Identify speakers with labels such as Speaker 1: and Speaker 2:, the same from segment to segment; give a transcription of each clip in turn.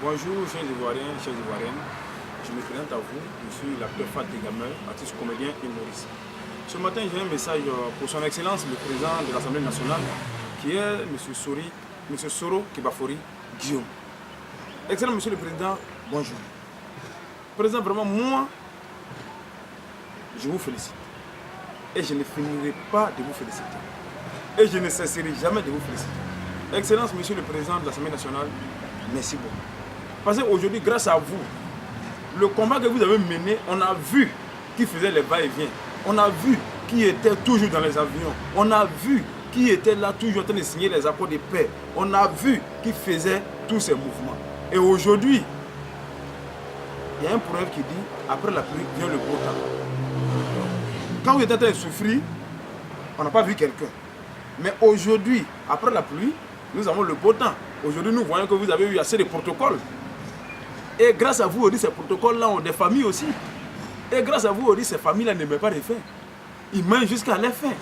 Speaker 1: Bonjour chers Ivoiriens, chères Ivoiriennes. Je me présente à vous. Je suis l'acteur Fat Degamer, artiste comédien et humoriste. Ce matin, j'ai un message pour son Excellence, le président de l'Assemblée nationale, qui est M. Soro Kebafori Guillaume. Excellent Monsieur le Président, bonjour. Président, vraiment, moi, je vous félicite. Et je ne finirai pas de vous féliciter. Et je ne cesserai jamais de vous féliciter. Excellence Monsieur le Président de l'Assemblée nationale, merci beaucoup. Parce qu'aujourd'hui, grâce à vous, le combat que vous avez mené, on a vu qui faisait les va-et-vient. On a vu qui était toujours dans les avions. On a vu qui était là toujours en train de signer les accords de paix. On a vu qui faisait tous ces mouvements. Et aujourd'hui, il y a un proverbe qui dit, après la pluie vient le beau temps. Quand vous étiez en train de souffrir, on n'a pas vu quelqu'un. Mais aujourd'hui, après la pluie, nous avons le beau temps. Aujourd'hui, nous voyons que vous avez eu assez de protocoles. Et grâce à vous, ces protocoles-là ont des familles aussi. Et grâce à vous, ces familles-là ne mettent pas de faim. Ils mangent jusqu'à leur faim.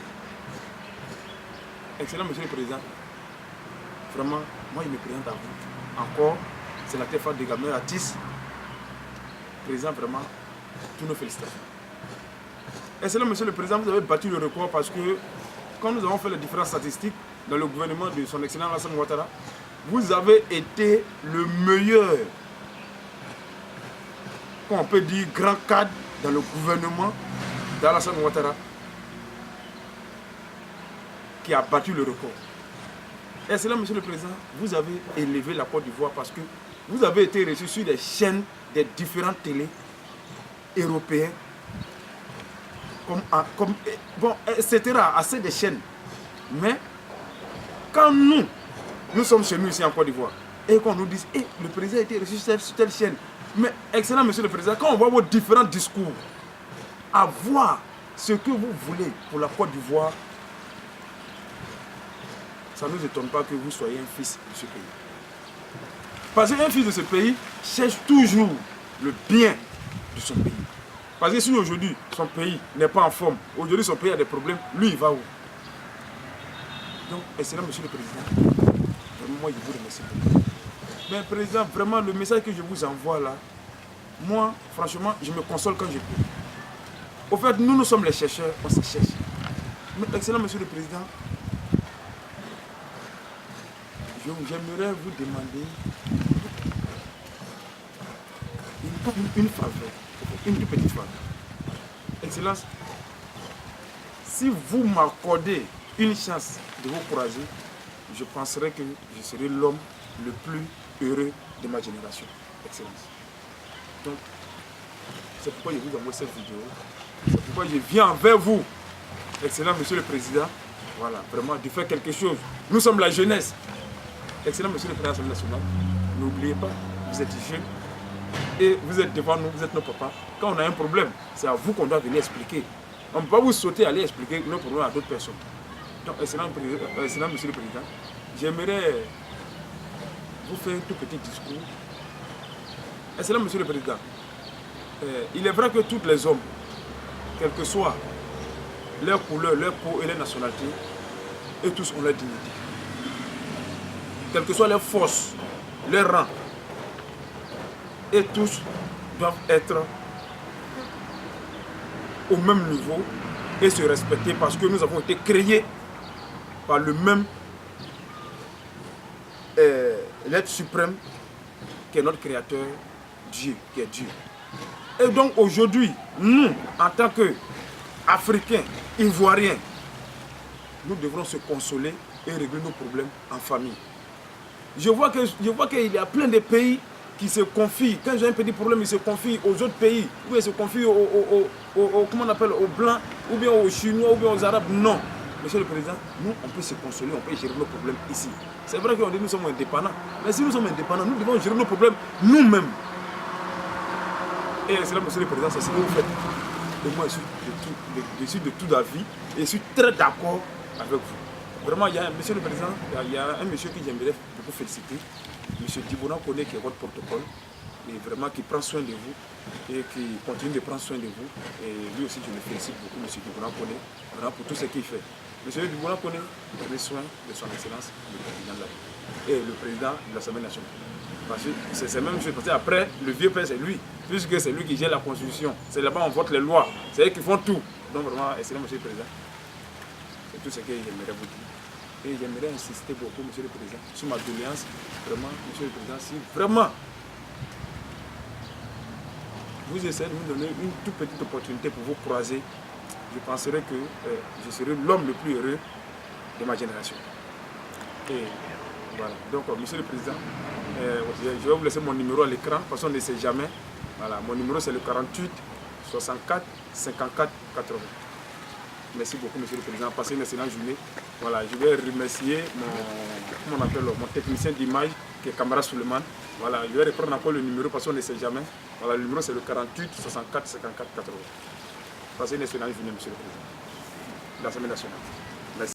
Speaker 1: Excellent, Monsieur le Président. Vraiment, moi, je me présente à vous. Encore, c'est la TFA de Gamer artiste. Président, vraiment, toutes nos félicitations. Excellent, Monsieur le Président, vous avez battu le record parce que quand nous avons fait les différentes statistiques dans le gouvernement de son excellent Alassane Ouattara, vous avez été le meilleur, on peut dire, grand cadre dans le gouvernement d'Alassane Ouattara qui a battu le record. Excellent, Monsieur le Président, vous avez élevé la Côte d'Ivoire parce que vous avez été reçu sur les chaînes des différentes télés européennes, etc., assez de chaînes. Mais quand nous sommes chez nous ici en Côte d'Ivoire, et qu'on nous dise, le président a été reçu sur telle chaîne. Mais excellent Monsieur le Président, quand on voit vos différents discours, à voir ce que vous voulez pour la Côte d'Ivoire, ça ne nous étonne pas que vous soyez un fils de ce pays. Parce qu'un fils de ce pays cherche toujours le bien de son pays. Parce que si aujourd'hui son pays n'est pas en forme, aujourd'hui son pays a des problèmes, lui il va où? Donc, excellent Monsieur le Président, vraiment moi je vous remercie beaucoup. Mais Président, vraiment le message que je vous envoie là, moi franchement je me console quand je peux. Au fait, nous sommes les chercheurs, on se cherche. Mais excellent Monsieur le Président, j'aimerais vous demander une faveur, une toute petite faveur. Excellence, si vous m'accordez une chance de vous croiser, je penserai que je serai l'homme le plus heureux de ma génération. Excellence. Donc, c'est pourquoi je vous envoie cette vidéo. C'est pourquoi je viens envers vous, excellent Monsieur le Président, voilà, vraiment, de faire quelque chose. Nous sommes la jeunesse. Excellent Monsieur le Président de l'Assemblée nationale, n'oubliez pas, vous êtes jeunes et vous êtes devant nous, vous êtes nos papas. Quand on a un problème, c'est à vous qu'on doit venir expliquer. On ne peut pas vous sauter, aller expliquer nos problèmes à d'autres personnes. Donc, excellent Monsieur le Président, j'aimerais vous faire un tout petit discours. Excellent Monsieur le Président, il est vrai que tous les hommes, quelle que soit leur couleur, leur peau et leur nationalité, et tous ont leur dignité. Quelle que soit leur force, leur rang, et tous doivent être au même niveau et se respecter parce que nous avons été créés par le même l'être suprême qui est notre créateur, Dieu, qui est Dieu. Et donc aujourd'hui, nous, en tant qu'Africains, Ivoiriens, nous devrons se consoler et régler nos problèmes en famille. Je vois qu'il y a plein de pays qui se confient. Quand j'ai un petit problème, ils se confient aux autres pays. Ou bien ils se confient comment on appelle, aux Blancs, ou bien aux Chinois, ou bien aux Arabes. Non. Monsieur le Président, nous, on peut se consoler, on peut gérer nos problèmes ici. C'est vrai qu'on dit que nous sommes indépendants. Mais si nous sommes indépendants, nous devons gérer nos problèmes nous-mêmes. Et c'est là, Monsieur le Président, c'est ce que vous faites. Et moi, je suis de tout avis et je suis très d'accord avec vous. Vraiment, Monsieur le Président, il y a un monsieur que j'aimerais beaucoup féliciter. Monsieur Dibona Kone, qui est votre protocole, et vraiment qui prend soin de vous et qui continue de prendre soin de vous. Et lui aussi, je le félicite beaucoup, Monsieur Dibona Kone, vraiment pour tout ce qu'il fait. Monsieur Dibona Kone, prenez soin de son Excellence, le président de la République et le président de l'Assemblée nationale. Parce que c'est la même chose. Parce qu'après, le vieux père, c'est lui. Puisque c'est lui qui gère la constitution. C'est là-bas on vote les lois. C'est eux qui font tout. Donc vraiment, excellent, monsieur le Président. C'est tout ce que j'aimerais vous dire. Et j'aimerais insister beaucoup, monsieur le Président, sur ma doléance. Vraiment, monsieur le Président, si vraiment vous essayez de me donner une toute petite opportunité pour vous croiser, je penserai que je serai l'homme le plus heureux de ma génération. Et voilà. Donc, monsieur le Président, je vais vous laisser mon numéro à l'écran, parce qu'on ne sait jamais. Voilà, mon numéro c'est le 48 64 54 80. Merci beaucoup, monsieur le Président. Passez une excellente journée. Voilà, je vais remercier mon technicien d'image, qui est Camara Suleiman. Voilà, je vais reprendre encore le numéro parce qu'on ne sait jamais. Voilà, le numéro c'est le 48 64 54 80. Passez une excellente journée, monsieur le Président. L'Assemblée nationale.